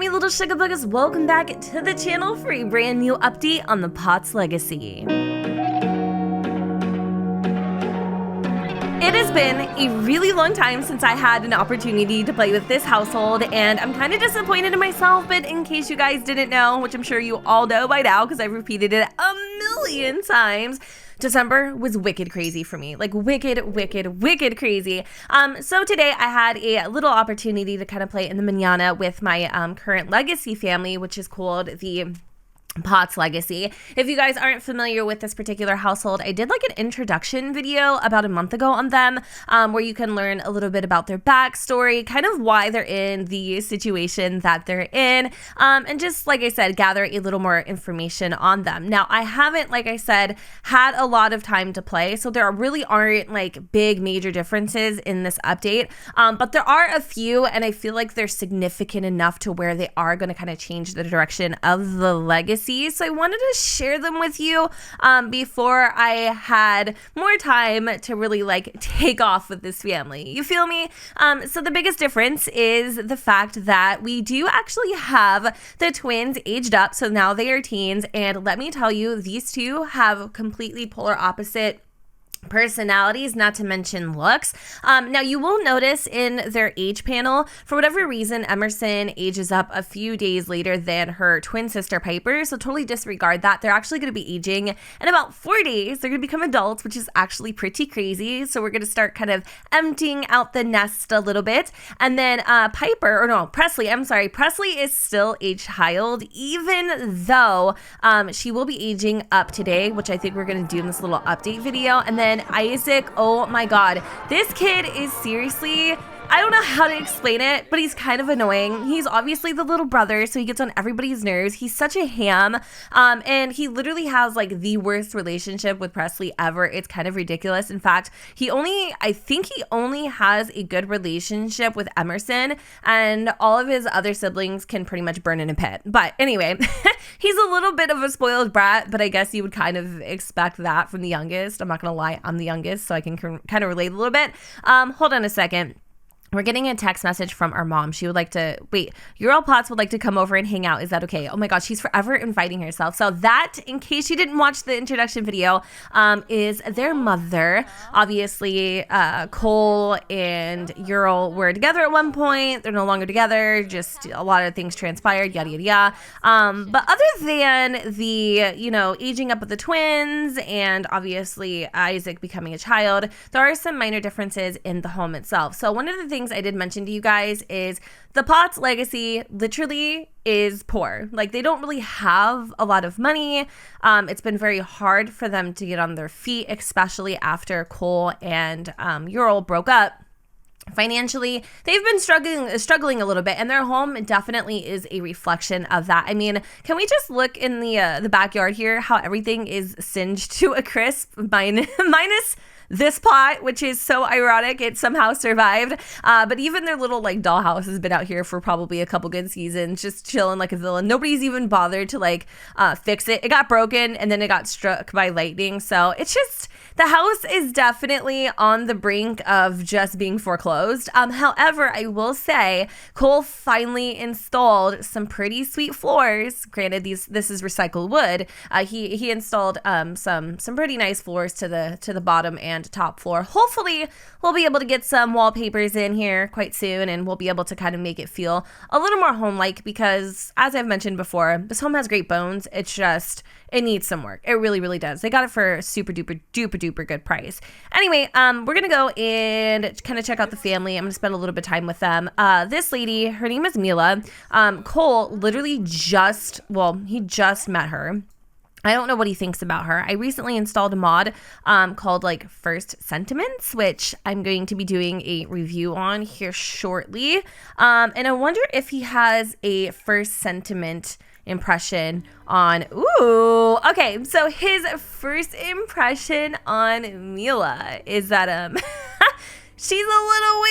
me little sugar buggers? Welcome back to the channel for a brand new update on the Potts legacy. It has been a really long time since I had an opportunity to play with this household, and I'm kind of disappointed in myself, but in case you guys didn't know, which I'm sure you all know by now because I've repeated it a million times, December was wicked crazy for me, like wicked crazy. So today I had a little opportunity to kind of play in the manana with my current legacy family, which is called the Potts legacy. If you guys aren't familiar with this particular household, I did like an introduction video about a month ago on them, where you can learn a little bit about their backstory, kind of why they're in the situation that they're in, and just like I said, gather a little more information on them. Now, I haven't, like I said, had a lot of time to play, so there really aren't like big major differences in this update, but there are a few, and I feel like they're significant enough to where they are going to kind of change the direction of the legacy. So I wanted to share them with you before I had more time to really like take off with this family. You feel me? So the biggest difference is the fact that we do actually have the twins aged up. So now they are teens. And let me tell you, these two have completely polar opposite personalities, not to mention looks. Now you will notice in their age panel, for whatever reason, Emerson ages up a few days later than her twin sister Piper, so totally disregard that. They're actually going to be aging in about 4 days. They're going to become adults, which is actually pretty crazy. So we're going to start kind of emptying out the nest a little bit. And then Presley is still a child, even though she will be aging up today, which I think we're going to do in this little update video. And then Isaac, oh my god, this kid is seriously, I don't know how to explain it, but he's kind of annoying. He's obviously the little brother, so he gets on everybody's nerves. He's such a ham, and he literally has like the worst relationship with Presley ever. It's kind of ridiculous. In fact, I think he only has a good relationship with Emerson, and all of his other siblings can pretty much burn in a pit. But anyway, he's a little bit of a spoiled brat, but I guess you would kind of expect that from the youngest. I'm not gonna lie, I'm the youngest, so I can kind of relate a little bit. Hold on a second. We're getting a text message from our mom. She would like to, Potts would like to come over and hang out. Is that okay? Oh my God, she's forever inviting herself. So that, in case you didn't watch the introduction video, is their mother. Obviously, Kole and Ural were together at one point. They're no longer together. Just a lot of things transpired, yada, yada, yada. But other than the, aging up of the twins and obviously Isaac becoming a child, there are some minor differences in the home itself. So one of the things I did mention to you guys is the Potts legacy literally is poor. Like, they don't really have a lot of money. It's been very hard for them to get on their feet, especially after Kole and Ural broke up. Financially, they've been struggling a little bit, and their home definitely is a reflection of that. I mean, can we just look in the backyard here, how everything is singed to a crisp, minus this pot, which is so ironic. It somehow survived. But even their little like dollhouse has been out here for probably a couple good seasons, just chilling like a villain. Nobody's even bothered to like fix it. It got broken and then it got struck by lightning. So it's just, the house is definitely on the brink of just being foreclosed. However, I will say Kole finally installed some pretty sweet floors. Granted, this is recycled wood. He installed some pretty nice floors to the bottom and top floor. Hopefully we'll be able to get some wallpapers in here quite soon, and we'll be able to kind of make it feel a little more home-like, because as I've mentioned before, this home has great bones. It's just, it needs some work. It really, really does. They got it for a super duper good price. Anyway, we're gonna go and kind of check out the family. I'm gonna spend a little bit of time with them. This lady, her name is Mila. Kole literally he just met her. I don't know what he thinks about her. I recently installed a mod called like First Sentiments, which I'm going to be doing a review on here shortly. And I wonder if he has a first sentiment impression on, okay, so his first impression on Mila is that she's a little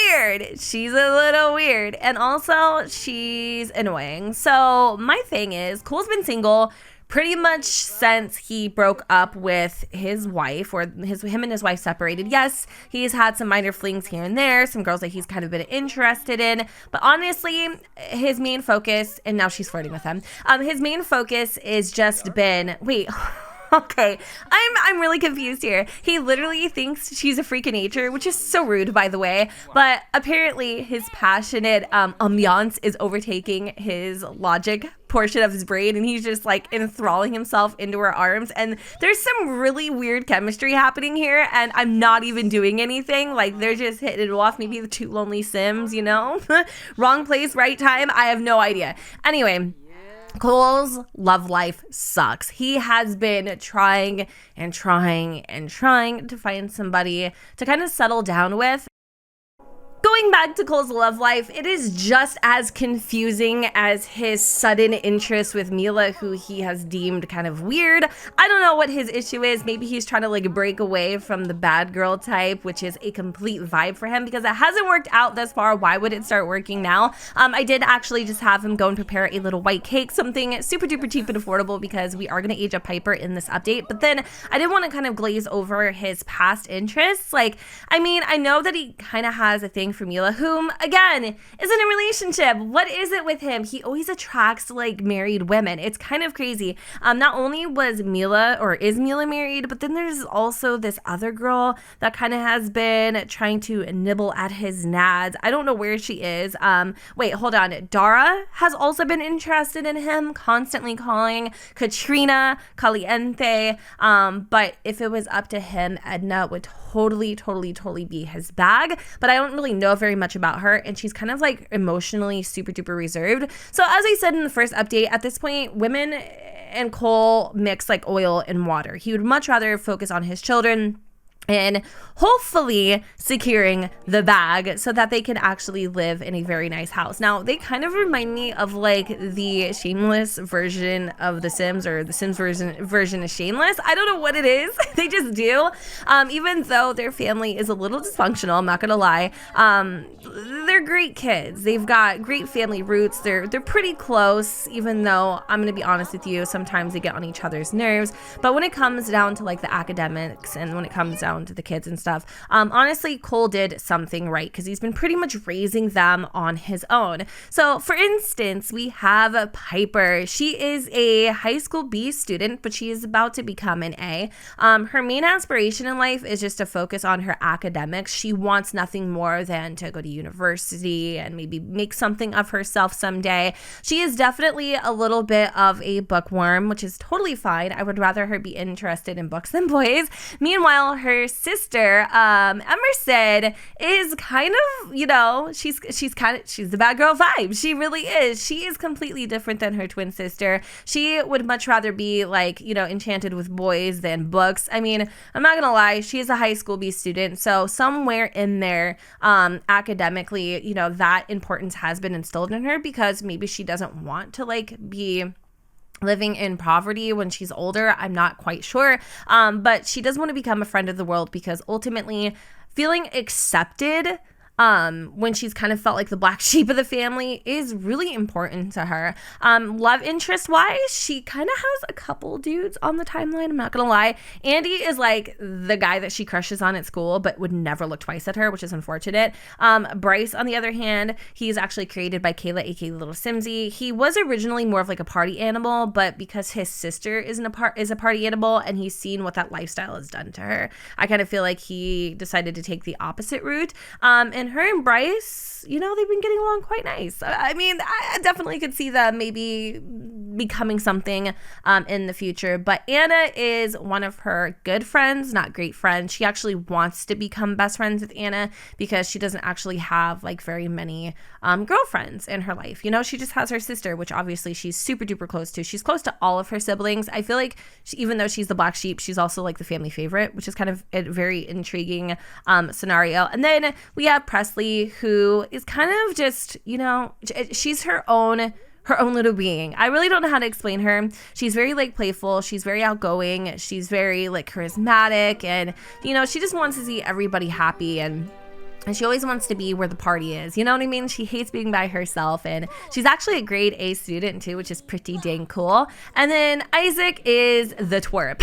weird, and also she's annoying. So my thing is, Kole's been single pretty much since he broke up with his wife, or him and his wife separated. Yes, he's had some minor flings here and there, some girls that he's kind of been interested in, but honestly, his main focus, and now she's flirting with him, his main focus is just been, wait, okay, I'm really confused here. He literally thinks she's a freak of nature, which is so rude, by the way. But apparently his passionate ambiance is overtaking his logic portion of his brain, and he's just like enthralling himself into her arms. And there's some really weird chemistry happening here, and I'm not even doing anything. Like, they're just hitting it off. Maybe the two lonely Sims, you know? Wrong place, right time. I have no idea. Anyway, Kole's love life sucks. He has been trying and trying and trying to find somebody to kind of settle down with. Going back to Kole's love life, it is just as confusing as his sudden interest with Mila, who he has deemed kind of weird. I don't know what his issue is. Maybe he's trying to like break away from the bad girl type, which is a complete vibe for him because it hasn't worked out thus far. Why would it start working now? I did actually just have him go and prepare a little white cake, something super duper cheap and affordable because we are going to age up Piper in this update. But then I did want to kind of glaze over his past interests. Like, I mean, I know that he kind of has a thing for Mila, whom again is in a relationship. What is it with him? He always attracts like married women. It's kind of crazy. Not only was Mila, or is Mila, married, but then there's also this other girl that kind of has been trying to nibble at his nads. I don't know where she is. Wait, hold on. Dara has also been interested in him, constantly calling Katrina Caliente. But if it was up to him, Edna would totally be his bag. But I don't really know very much about her, and she's kind of like emotionally super duper reserved. So as I said in the first update, at this point, women and Kole mix like oil and water. He would much rather focus on his children and hopefully securing the bag so that they can actually live in a very nice house. Now, they kind of remind me of like the Shameless version of The Sims, or the Sims version of Shameless. I don't know what it is. They just do. Even though their family is a little dysfunctional, I'm not gonna lie. They're great kids. They've got great family roots. They're pretty close, even though I'm gonna be honest with you, sometimes they get on each other's nerves. But when it comes down to like the academics, and when it comes down to the kids and stuff, honestly, Kole did something right because he's been pretty much raising them on his own. So for instance, we have Piper. She is a high school B student, but she is about to become an A. Her main aspiration in life is just to focus on her academics. She wants nothing more than to go to university and maybe make something of herself someday. She is definitely a little bit of a bookworm, which is totally fine. I would rather her be interested in books than boys. Meanwhile, her sister, Emerson, is kind of, you know, she's the bad girl vibe. She really is. She is completely different than her twin sister. She would much rather be like, you know, enchanted with boys than books. I mean, I'm not gonna lie, she is a high school B student, so somewhere in there, academically, you know, that importance has been instilled in her because maybe she doesn't want to like be living in poverty when she's older. I'm not quite sure. But she does want to become a friend of the world because ultimately feeling accepted when she's kind of felt like the black sheep of the family is really important to her. Love interest wise, she kind of has a couple dudes on the timeline. I'm not gonna lie. Andy is like the guy that she crushes on at school but would never look twice at her, which is unfortunate. Bryce, on the other hand, he's actually created by Kayla, aka Little Simsy. He was originally more of like a party animal, but because his sister is a party animal and he's seen what that lifestyle has done to her, I kind of feel like he decided to take the opposite route. And her and Bryce, you know, they've been getting along quite nice. I mean, I definitely could see them maybe becoming something in the future. But Anna is one of her good friends, not great friends. She actually wants to become best friends with Anna because she doesn't actually have like very many girlfriends in her life. You know, she just has her sister, which obviously she's super duper close to. She's close to all of her siblings. I feel like even though she's the black sheep, she's also like the family favorite, which is kind of a very intriguing scenario. And then we have Presley, who is kind of just, you know, she's her own little being. I really don't know how to explain her. She's very like playful. She's very outgoing. She's very like charismatic, and you know, she just wants to see everybody happy. And And she always wants to be where the party is. You know what I mean? She hates being by herself. And she's actually a grade A student too, which is pretty dang cool. And then Isaac is the twerp.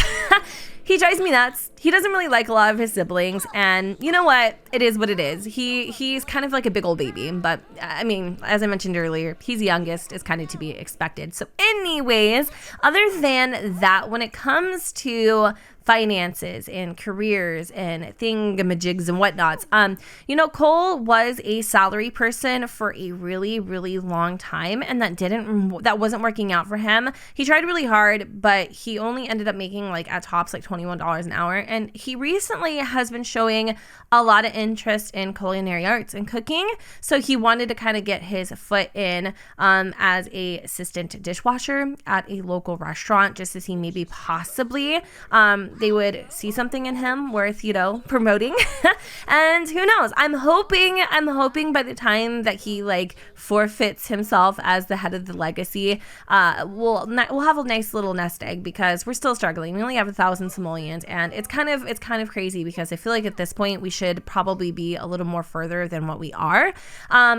He drives me nuts. He doesn't really like a lot of his siblings, and you know what? It is what it is. He's kind of like a big old baby, but I mean, as I mentioned earlier, he's the youngest. It's kind of to be expected. So anyways, other than that, when it comes to finances and careers and thingamajigs and whatnots, you know, Kole was a salary person for a really, really long time, and that wasn't working out for him. He tried really hard, but he only ended up making like at tops like $21 an hour. And he recently has been showing a lot of interest in culinary arts and cooking. So he wanted to kind of get his foot in as a assistant dishwasher at a local restaurant, just to see maybe possibly they would see something in him worth, you know, promoting. And who knows? I'm hoping by the time that he like forfeits himself as the head of the legacy, we'll have a nice little nest egg, because we're still struggling. We only have 1,000 simoleons, and it's kind of crazy, because I feel like at this point we should probably be a little more further than what we are.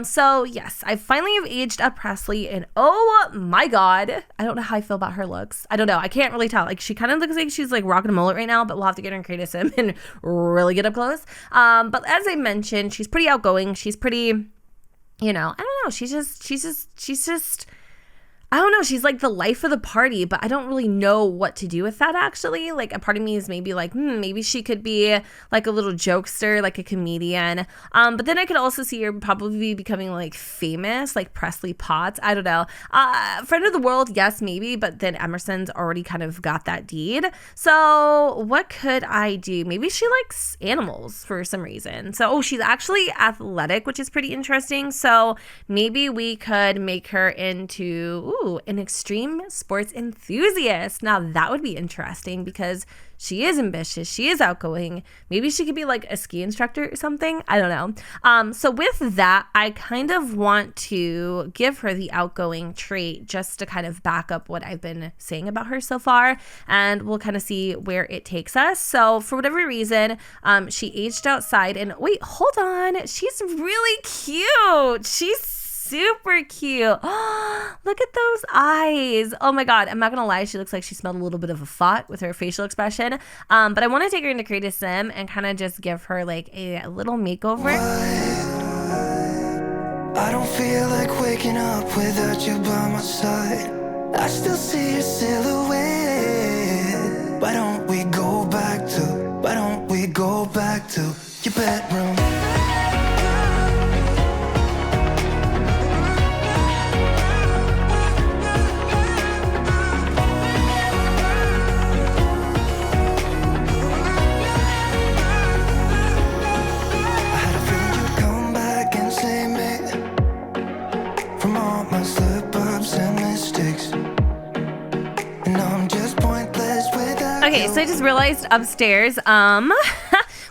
So yes, I finally have aged up Presley, and oh my god, I don't know how I feel about her looks. I don't know. I can't really tell. Like, she kind of looks like she's like rocking a mullet right now, but we'll have to get her in Creative Sim and really get up close. But as I mentioned, she's pretty outgoing. She's pretty, you know, I don't know. She's just I don't know. She's like the life of the party, but I don't really know what to do with that, actually. Like, a part of me is maybe like, maybe she could be like a little jokester, like a comedian. But then I could also see her probably becoming like famous, like Presley Potts. I don't know. Friend of the world, yes, maybe. But then Emerson's already kind of got that deed. So what could I do? Maybe she likes animals for some reason. So, she's actually athletic, which is pretty interesting. So maybe we could make her into, an extreme sports enthusiast. Now that would be interesting, because she is ambitious. She is outgoing. Maybe she could be like a ski instructor or something. I don't know. So with that, I kind of want to give her the outgoing trait just to kind of back up what I've been saying about her so far. And we'll kind of see where it takes us. So for whatever reason, she aged outside, and wait, hold on. She's really cute. She's super cute. Oh, look at those eyes. Oh my god, I'm not gonna lie, she looks like she smelled a little bit of a fart with her facial expression. But I want to take her into Creative Sim and kind of just give her like a little makeover. I don't feel like waking up without you by my side. I still see your silhouette. Why don't we go back to your bedroom? Okay, so I just realized upstairs,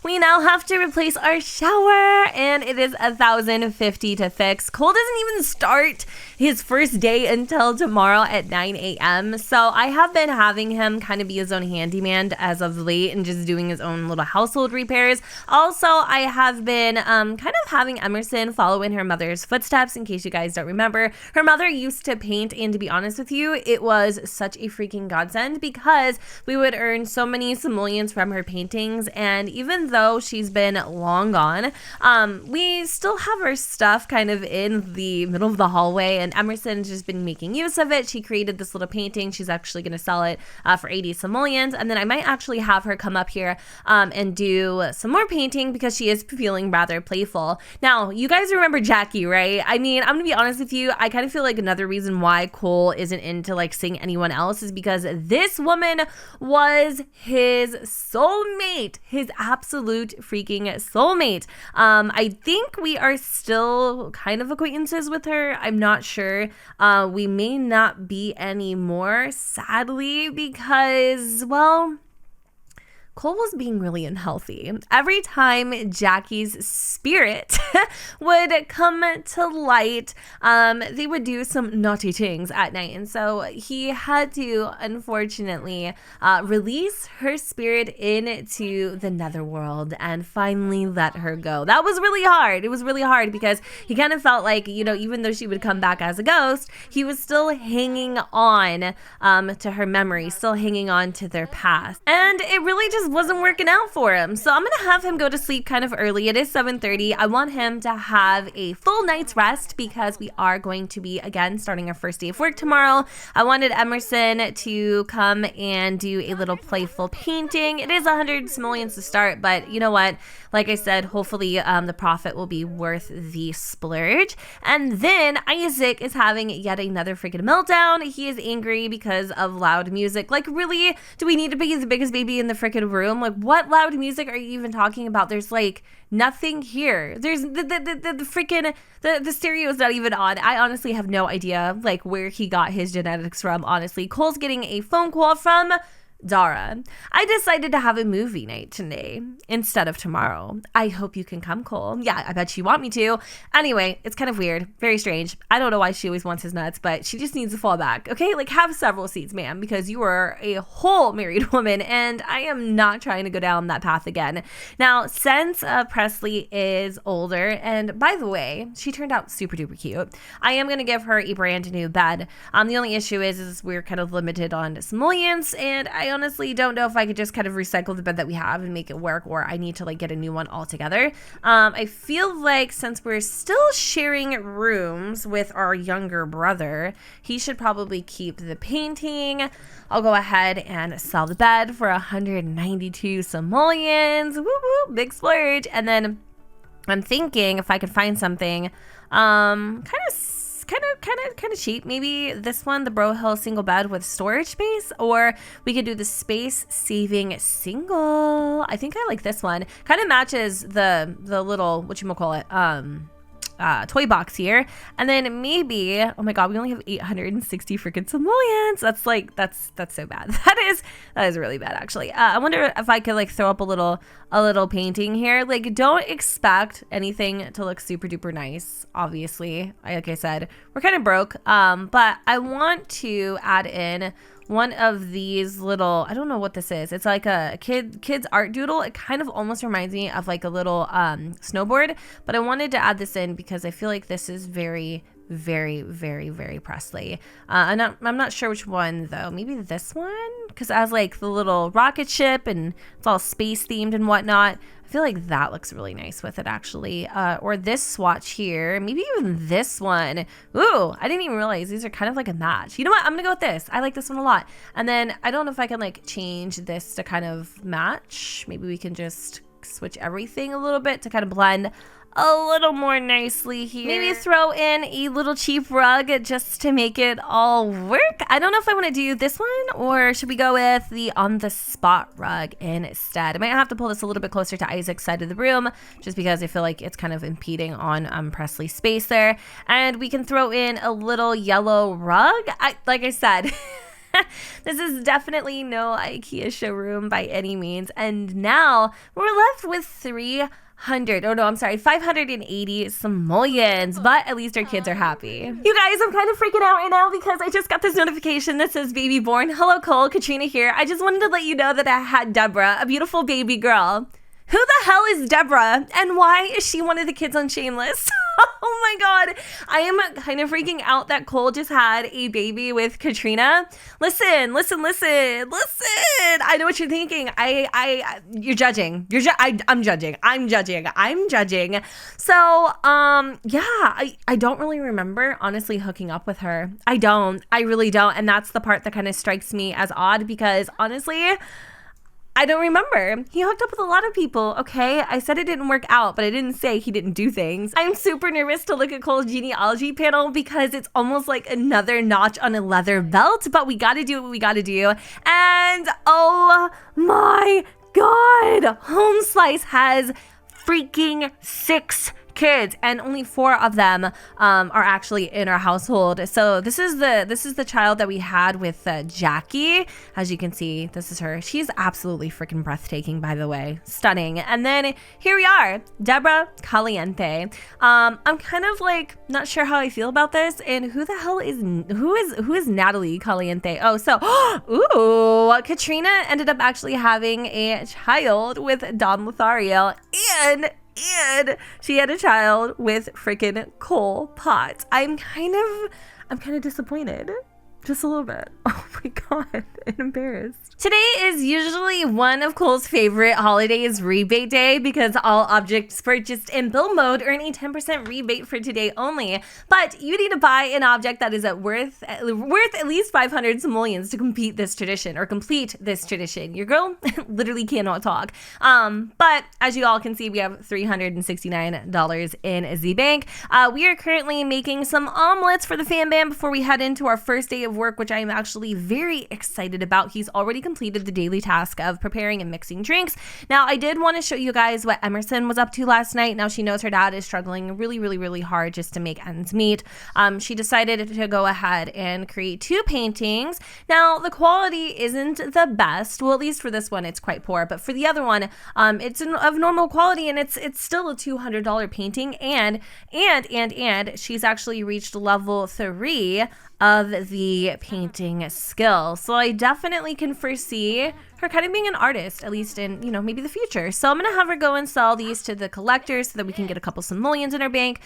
we now have to replace our shower, and it is $1,050 to fix. Kole doesn't even start his first day until tomorrow at 9 a.m. So I have been having him kind of be his own handyman as of late and just doing his own little household repairs. Also, I have been kind of having Emerson follow in her mother's footsteps. In case you guys don't remember, her mother used to paint, and to be honest with you, it was such a freaking godsend, because we would earn so many simoleons from her paintings. And even though she's been long gone, we still have her stuff kind of in the middle of the hallway, and Emerson's just been making use of it. She created this little painting. She's actually going to sell it for 80 simoleons, and then I might actually have her come up here and do some more painting, because she is feeling rather playful. Now, you guys remember Jackie, right? I mean, I'm gonna be honest with you, I kind of feel like another reason why Kole isn't into like seeing anyone else is because this woman was his soulmate, his absolute freaking soulmate. I think we are still kind of acquaintances with her. I'm not sure. We may not be anymore, sadly, because, well, Kole was being really unhealthy. Every time Jackie's spirit would come to light, they would do some naughty things at night. And so he had to, unfortunately, release her spirit into the netherworld and finally let her go. That was really hard. It was really hard because he kind of felt like, you know, even though she would come back as a ghost, he was still hanging on to her memory, still hanging on to their past. And it really just wasn't working out for him. So I'm gonna have him go to sleep kind of early. It is 7:30. I want him to have a full night's rest because we are going to be again starting our first day of work tomorrow. I wanted Emerson to come and do a little playful painting. It is 100 simoleons to start, but you know what? Like I said, hopefully the profit will be worth the splurge. And then Isaac is having yet another freaking meltdown. He is angry because of loud music. Like, really? Do we need to be the biggest baby in the freaking room? Like, what loud music are you even talking about? There's like nothing here. There's the freaking the stereo is not even on. I honestly have no idea like where he got his genetics from. Honestly, Cole's getting a phone call from Dara. I decided to have a movie night today instead of tomorrow. I hope you can come, Kole. Yeah, I bet you want me to. Anyway, it's kind of weird. Very strange. I don't know why she always wants his nuts, but she just needs to fall back. Okay, like have several seats, ma'am, because you are a whole married woman and I am not trying to go down that path again. Now, since Presley is older, and by the way, she turned out super duper cute, I am going to give her a brand new bed. The only issue is we're kind of limited on simoleons, and I honestly don't know if I could just kind of recycle the bed that we have and make it work, or I need to like get a new one altogether. I feel like since we're still sharing rooms with our younger brother, he should probably keep the painting. I'll go ahead and sell the bed for 192 simoleons. Woo woo, big splurge. And then I'm thinking if I could find something kind of cheap. Maybe this one, the Bro Hill single bed with storage space, or we could do the space saving single. I think I like this one. Kind of matches the little, whatchamacallit, toy box here. And then maybe, oh my god, we only have 860 freaking simoleons. That's so bad. That is really bad, actually. I wonder if I could like throw up a little painting here. Like, don't expect anything to look super duper nice, obviously. Like I said, we're kind of broke, but I want to add in one of these little, I don't know what this is. It's like a kid's art doodle. It kind of almost reminds me of like a little snowboard, but I wanted to add this in because I feel like this is very, very, very, very Presley. I'm not sure which one though. Maybe this one, because it has like the little rocket ship and it's all space themed and whatnot. I feel like that looks really nice with it, actually. Or this swatch here, maybe even this one. Ooh, I didn't even realize these are kind of like a match. You know what? I'm gonna go with this. I like this one a lot. And then I don't know if I can like change this to kind of match. Maybe we can just switch everything a little bit to kind of blend a little more nicely here. Maybe throw in a little cheap rug just to make it all work. I don't know if I want to do this one or should we go with the on the spot rug instead. I might have to pull this a little bit closer to Isaac's side of the room just because I feel like it's kind of impeding on Presley's space there. And we can throw in a little yellow rug. Like I said, this is definitely no IKEA showroom by any means. And now we're left with 580 simoleons, but at least our kids are happy. You guys, I'm kind of freaking out right now because I just got this notification that says baby born. Hello, Kole, Katrina here. I just wanted to let you know that I had Deborah, a beautiful baby girl. Who the hell is Deborah? And why is she one of the kids on Shameless? Oh my god. I am kind of freaking out that Kole just had a baby with Katrina. Listen. I know what you're thinking. You're judging. I'm judging. So, yeah, I don't really remember honestly hooking up with her. I really don't. And that's the part that kind of strikes me as odd because honestly, I don't remember. He hooked up with a lot of people, okay? I said it didn't work out, but I didn't say he didn't do things. I'm super nervous to look at Kole's genealogy panel because it's almost like another notch on a leather belt, but we gotta do what we gotta do. And oh my god, Home Slice has freaking 6 kids, and only 4 of them are actually in our household. So this is the child that we had with Jackie. As you can see, this is her. She's absolutely freaking breathtaking, by the way. Stunning. And then here we are, Deborah Caliente. I'm kind of like not sure how I feel about this. And who the hell is Natalie Caliente? Oh, so ooh, Katrina ended up actually having a child with Don Lothario, and she had a child with freaking Kole Potts. I'm kind of disappointed. Just a little bit. Oh my God, I'm embarrassed. Today is usually one of Kole's favorite holidays, rebate day, because all objects purchased in bill mode earn a 10% rebate for today only. But you need to buy an object that is worth at least 500 simoleons to complete this tradition. Your girl literally cannot talk. But as you all can see, we have $369 in Z Bank. We are currently making some omelets for the fan bam before we head into our first day of work, which I am actually very excited about. He's already completed the daily task of preparing and mixing drinks. Now, I did want to show you guys what Emerson was up to last night. Now she knows her dad is struggling really hard just to make ends meet. She decided to go ahead and create 2 paintings. Now, the quality isn't the best. Well, at least for this one, it's quite poor. But for the other one, it's of normal quality, and it's still a $200 painting. And she's actually reached level 3 of the painting skill. So I definitely can foresee her kind of being an artist, at least in, maybe the future. So I'm going to have her go and sell these to the collectors so that we can get a couple simoleons in her bank.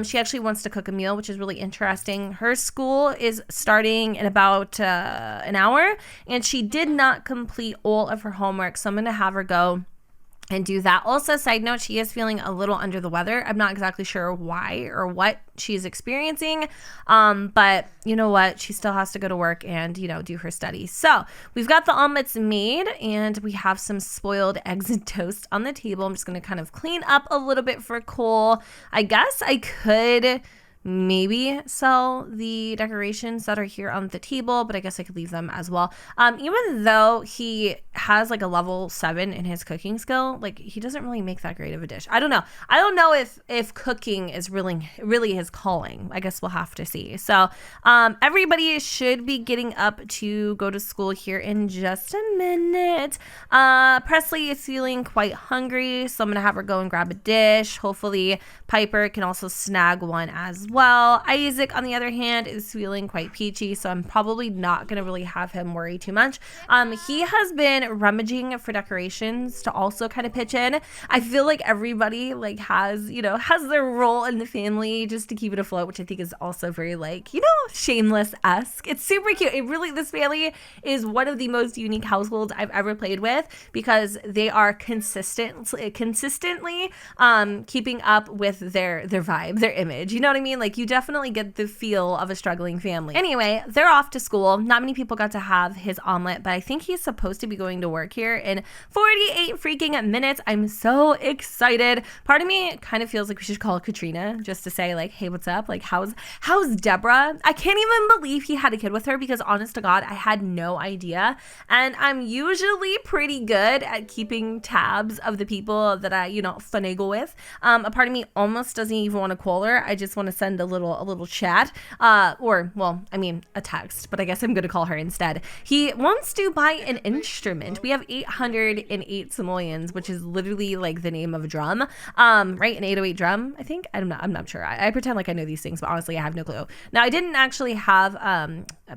She actually wants to cook a meal, which is really interesting. Her school is starting in about an hour, and she did not complete all of her homework. So I'm going to have her go and do that. Also, side note, she is feeling a little under the weather. I'm not exactly sure why or what she's experiencing, but you know what? She still has to go to work and, do her studies. So we've got the omelets made, and we have some spoiled eggs and toast on the table. I'm just going to kind of clean up a little bit for Kole. I guess I could maybe sell the decorations that are here on the table, but I guess I could leave them as well. Even though he has like a level 7 in his cooking skill, like he doesn't really make that great of a dish. I don't know if cooking is really his calling. I guess we'll have to see. So everybody should be getting up to go to school here in just a minute. Presley is feeling quite hungry, so I'm gonna have her go and grab a dish. Hopefully Piper can also snag one as well. Isaac, on the other hand, is feeling quite peachy, so I'm probably not going to really have him worry too much. He has been rummaging for decorations to also kind of pitch in. I feel like everybody has their role in the family just to keep it afloat, which I think is also very Shameless-esque. It's super cute. This family is one of the most unique households I've ever played with, because they are consistently keeping up with their vibe, their image. You know what I mean? Like, you definitely get the feel of a struggling family. Anyway, they're off to school. Not many people got to have his omelet, but I think he's supposed to be going to work here in 48 freaking minutes. I'm so excited. Part of me kind of feels like we should call Katrina just to say, like, hey, what's up? Like, how's Deborah? I can't even believe he had a kid with her, because honest to God, I had no idea. And I'm usually pretty good at keeping tabs of the people that I, finagle with. A part of me almost doesn't even want to call her. I just want to send a little chat, a text, but I guess I'm going to call her instead. He wants to buy an instrument. We have 808 simoleons, which is literally like the name of a drum, right? An 808 drum, I think. I'm not sure. I pretend like I know these things, but honestly, I have no clue. Now, I didn't actually have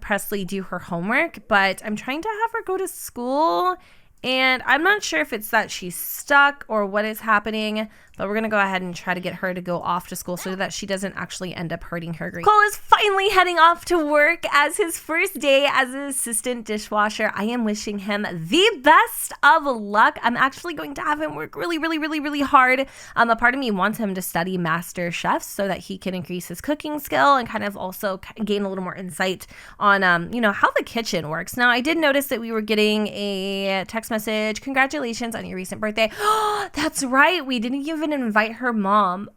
Presley do her homework, but I'm trying to have her go to school, and I'm not sure if it's that she's stuck or what is happening, but we're going to go ahead and try to get her to go off to school so that she doesn't actually end up hurting her grades. Kole is finally heading off to work as his first day as an assistant dishwasher. I am wishing him the best of luck. I'm actually going to have him work really hard. A part of me wants him to study master chefs so that he can increase his cooking skill and kind of also gain a little more insight on, how the kitchen works. Now, I did notice that we were getting a text message. Congratulations on your recent birthday. That's right. We didn't even invite her mom.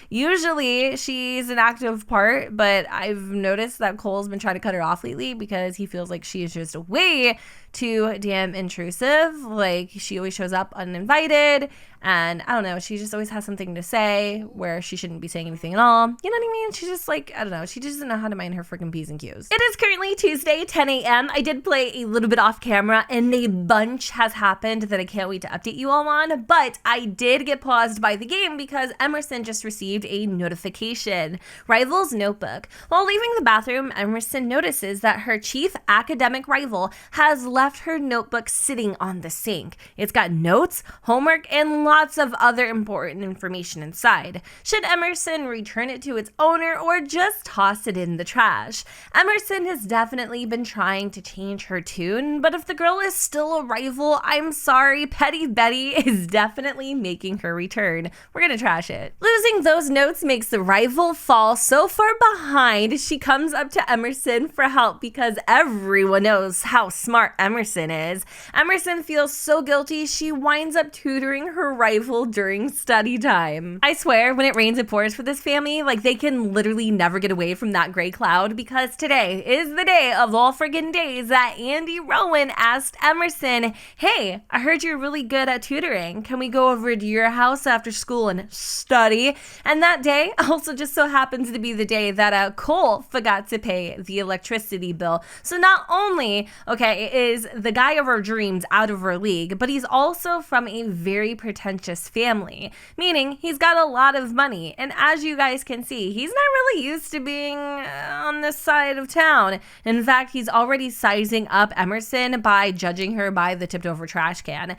Usually she's an active part, but I've noticed that Kole's been trying to cut her off lately because he feels like she is just way too damn intrusive. Like, she always shows up uninvited, And I don't know, she just always has something to say where she shouldn't be saying anything at all. You know what I mean? She's just like, I don't know, she just doesn't know how to mind her freaking P's and Q's. It is currently Tuesday, 10 a.m. I did play a little bit off camera and a bunch has happened that I can't wait to update you all on, but I did get paused by the game because Emerson just received a notification. Rival's notebook. While leaving the bathroom, Emerson notices that her chief academic rival has left her notebook sitting on the sink. It's got notes, homework, and lots of other important information inside. Should Emerson return it to its owner or just toss it in the trash? Emerson has definitely been trying to change her tune, but if the girl is still a rival, I'm sorry, Petty Betty is definitely making her return. We're gonna trash it. Losing those notes makes the rival fall so far behind, she comes up to Emerson for help because everyone knows how smart Emerson is. Emerson feels so guilty, she winds up tutoring her rival during study time. I swear, when it rains, it pours for this family. Like, they can literally never get away from that gray cloud because today is the day of all friggin' days that Andy Rowan asked Emerson, hey, I heard you're really good at tutoring. Can we go over to your house after school and study? And that day also just so happens to be the day that Kole forgot to pay the electricity bill. So not only, okay, is the guy of our dreams out of our league, but he's also from a very pretentious family, meaning he's got a lot of money. And as you guys can see, he's not really used to being on this side of town. In fact, he's already sizing up Emerson by judging her by the tipped over trash can.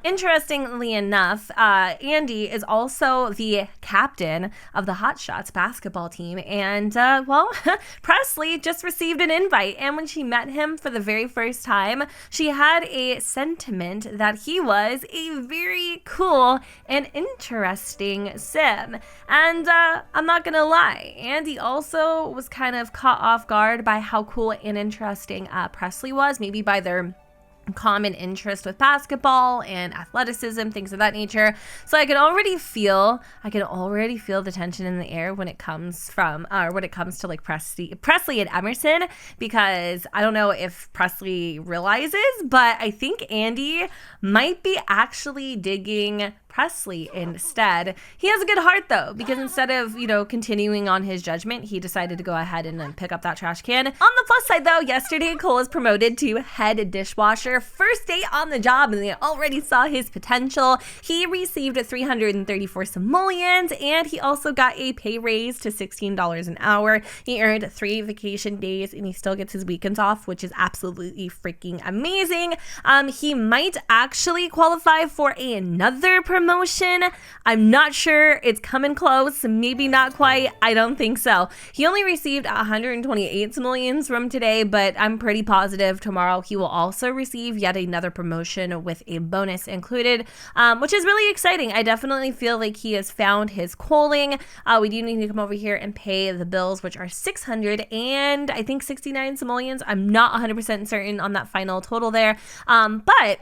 Interestingly enough, Andy is also the captain of the Hot Shots basketball team. And well, Presley just received an invite. And when she met him for the very first time, she had a sentiment that he was a very cool and interesting sim. And I'm not gonna lie, Andy also was kind of caught off guard by how cool and interesting Presley was, maybe by their common interest with basketball and athleticism, things of that nature. So I can already feel the tension in the air when it comes to like Presley and Emerson, because I don't know if Presley realizes, but I think Andy might be actually digging Presley instead. He has a good heart though, because instead of, continuing on his judgment, he decided to go ahead and then pick up that trash can. On the plus side though, yesterday Kole was promoted to head dishwasher. First day on the job and they already saw his potential. He received 334 simoleons and he also got a pay raise to $16 an hour. He earned 3 vacation days and he still gets his weekends off, which is absolutely freaking amazing. He might actually qualify for another promotion. I'm not sure. It's coming close. Maybe not quite. I don't think so. He only received 128 simoleons from today, but I'm pretty positive tomorrow he will also receive yet another promotion with a bonus included, which is really exciting. I definitely feel like he has found his calling. We do need to come over here and pay the bills, which are 600 and I think 69 simoleons. I'm not 100% certain on that final total there, but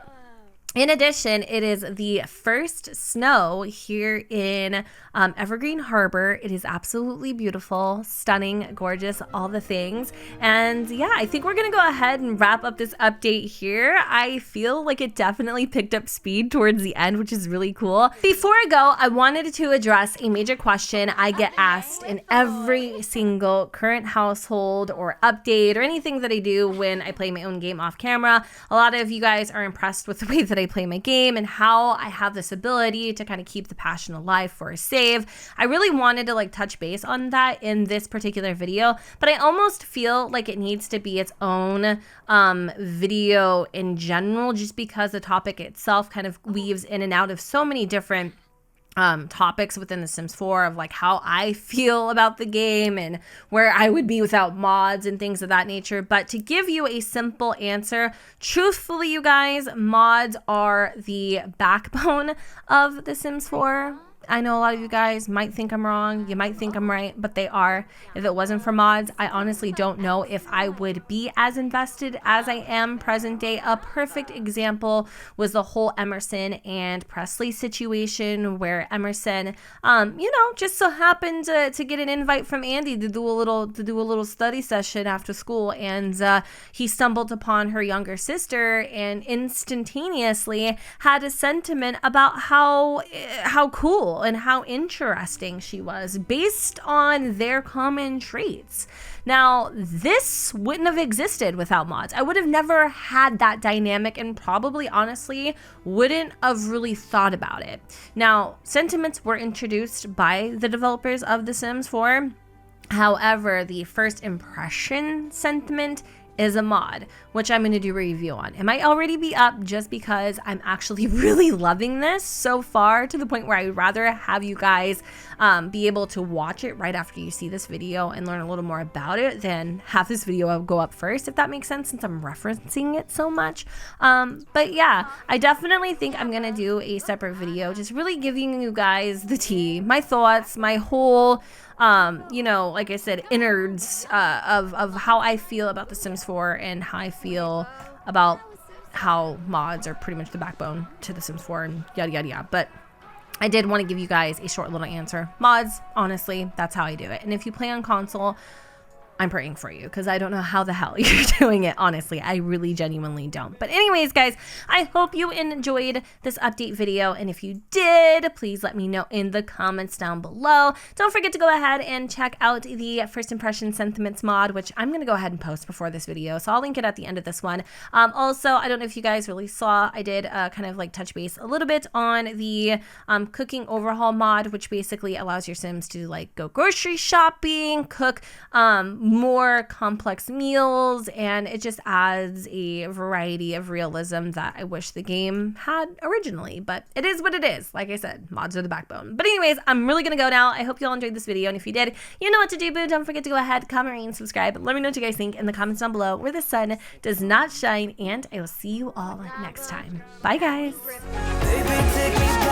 in addition, it is the first snow here in Evergreen Harbor. It is absolutely beautiful, stunning, gorgeous, all the things. And yeah, I think we're going to go ahead and wrap up this update here. I feel like it definitely picked up speed towards the end, which is really cool. Before I go, I wanted to address a major question I get asked in every single current household or update or anything that I do when I play my own game off camera. A lot of you guys are impressed with the way that I play my game and how I have this ability to kind of keep the passion alive for a save. I really wanted to touch base on that in this particular video, but I almost feel like it needs to be its own video in general, just because the topic itself kind of weaves in and out of so many different topics within The Sims 4 of how I feel about the game and where I would be without mods and things of that nature. But to give you a simple answer, truthfully, you guys, mods are the backbone of The Sims 4. I know a lot of you guys might think I'm wrong, you might think I'm right, but they are. If it wasn't for mods, I honestly don't know if I would be as invested as I am present day. A perfect example was the whole Emerson and Presley situation, where Emerson, just so happened to get an invite from Andy to do a little study session after school, and he stumbled upon her younger sister and instantaneously had a sentiment about how cool and how interesting she was based on their common traits. Now, this wouldn't have existed without mods. I would have never had that dynamic and probably, honestly, wouldn't have really thought about it. Now, sentiments were introduced by the developers of The Sims 4. However, the first impression sentiment is a mod, which I'm going to do a review on. It might already be up just because I'm actually really loving this so far, to the point where I'd rather have you guys be able to watch it right after you see this video and learn a little more about it than have this video go up first, if that makes sense, since I'm referencing it so much. But yeah, I definitely think I'm going to do a separate video just really giving you guys the tea, my thoughts, my whole like I said, innards of how I feel about The Sims 4 and how I feel about how mods are pretty much the backbone to The Sims 4 and yada yada yada. But I did want to give you guys a short little answer. Mods, honestly, that's how I do it. And if you play on console, I'm praying for you, because I don't know how the hell you're doing it. Honestly, I really genuinely don't. But anyways, guys, I hope you enjoyed this update video. And if you did, please let me know in the comments down below. Don't forget to go ahead and check out the first impression sentiments mod, which I'm going to go ahead and post before this video. So I'll link it at the end of this one. Also, I don't know if you guys really saw, I did kind of like touch base a little bit on the cooking overhaul mod, which basically allows your Sims to like go grocery shopping, cook more complex meals, and it just adds a variety of realism that I wish the game had originally. But it is what it is. Like I said, mods are the backbone. But anyways, I'm really gonna go now. I hope you all enjoyed this video, and if you did, you know what to do, boo. Don't forget to go ahead, comment, rate, and subscribe. Let me know what you guys think in the comments down below, where the sun does not shine, and I will see you all next time. Bye, guys. Baby, take me